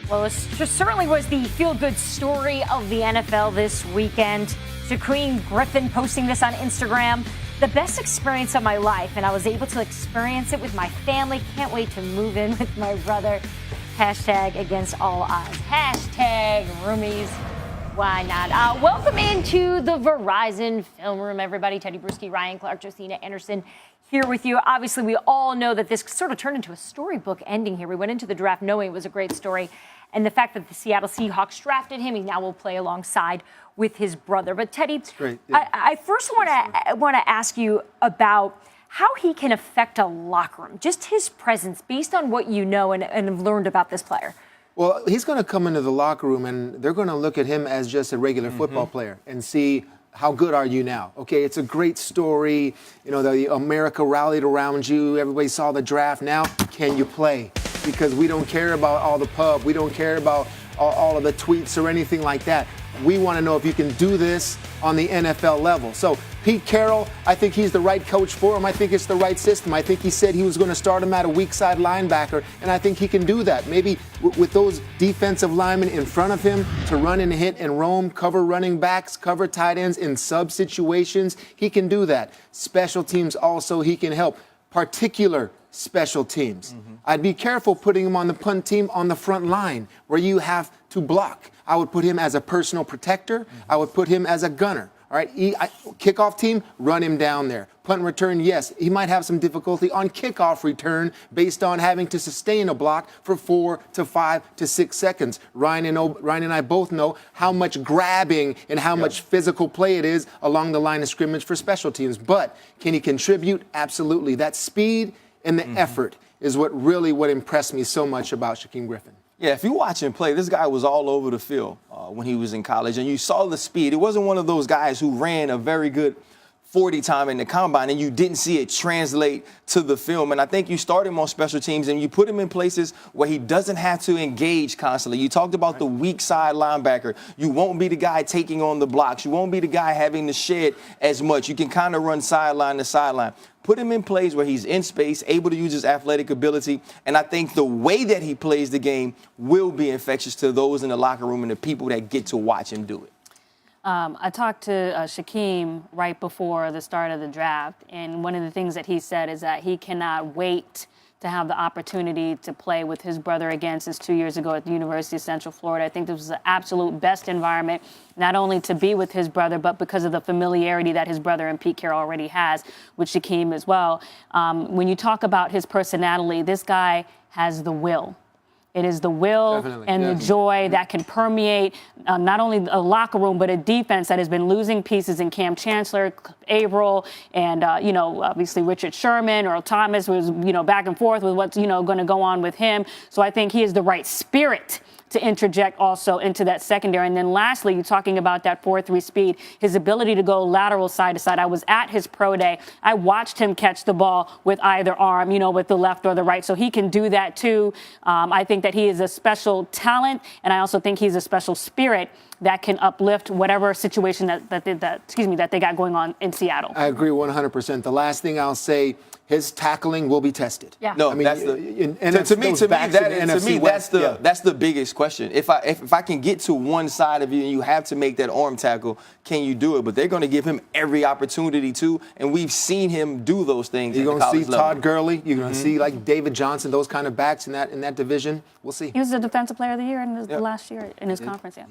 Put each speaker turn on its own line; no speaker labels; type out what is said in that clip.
Well, it certainly was the feel-good story of the NFL this weekend. Shaquem Griffin posting this on Instagram. The best experience of my life, and I was able to experience it with my family. Can't wait to move in with my brother. Hashtag against all odds. Hashtag roomies. Why not? Welcome into the Verizon Film Room, everybody. Teddy Bruschi, Ryan Clark, Josina Anderson here with you. Obviously, we all know that this sort of turned into a storybook ending here. We went into the draft knowing it was a great story. And the fact that the Seattle Seahawks drafted him, he now will play alongside with his brother. But Teddy,
great, yeah.
I first want to ask you about how he can affect a locker room, just his presence, based on what you know and have learned about this player.
Well, he's going to come into the locker room, and they're going to look at him as just a regular football player and see how good are you now. Okay, it's a great story. You know, the America rallied around you. Everybody saw the draft. Now, can you play? Because we don't care about all the pub. We don't care about all of the tweets or anything like that. We want to know if you can do this on the NFL level. So Pete Carroll, I think he's the right coach for him. I think it's the right system. I think he said he was going to start him at a weak side linebacker, and I think he can do that. Maybe with those defensive linemen in front of him to run and hit and roam, cover running backs, cover tight ends in sub situations, he can do that. Special teams also, he can help. Particular special teams. I'd be careful putting him on the punt team on the front line where you have to block. I would put him as a personal protector. I would put him as a gunner. All right, kickoff team, run him down there. Punt return, yes, he might have some difficulty on kickoff return based on having to sustain a block for 4 to 5 to 6 seconds. Ryan and I both know how much grabbing and how much physical play it is along the line of scrimmage for special teams. But can he contribute? Absolutely. That speed and the effort is what impressed me so much about Shaquem Griffin.
Yeah, if you watch him play, this guy was all over the field when he was in college, and you saw the speed. It wasn't one of those guys who ran a very good 40 time in the combine, and you didn't see it translate to the film. And I think you start him on special teams, and you put him in places where he doesn't have to engage constantly. You talked about the weak side linebacker. You won't be the guy taking on the blocks. You won't be the guy having to shed as much. You can kind of run sideline to sideline. Put him in plays where he's in space, able to use his athletic ability, and I think the way that he plays the game will be infectious to those in the locker room and the people that get to watch him do it.
I talked to Shaquem right before the start of the draft, and one of the things that he said is that he cannot wait to have the opportunity to play with his brother again since 2 years ago at the University of Central Florida. I think this was the absolute best environment, not only to be with his brother, but because of the familiarity that his brother and Pete Carroll already has with Shaquem as well. When you talk about his personality, this guy has the will. It is the will and the joy that can permeate not only a locker room, but a defense that has been losing pieces in Cam Chancellor, Averill, and, obviously Richard Sherman. Earl Thomas was, back and forth with what's, going to go on with him. So I think he is the right spirit to interject also into that secondary. And then lastly, you're talking about that 4-3 speed, his ability to go lateral side to side. I was at his pro day. I watched him catch the ball with either arm, with the left or the right. So he can do that too. I think that he is a special talent, and I also think he's a special spirit that can uplift whatever situation that they got going on in Seattle.
I agree 100%. The last thing I'll say, his tackling will be tested.
Yeah.
No, I mean, that's the biggest question. If I can get to one side of you and you have to make that arm tackle, can you do it? But they're going to give him every opportunity to, and we've seen him do those things.
You're going to see Todd Gurley. You're going to see like David Johnson, those kind of backs in that division. We'll see.
He was the Defensive Player of the Year in the last year in his conference. Yeah.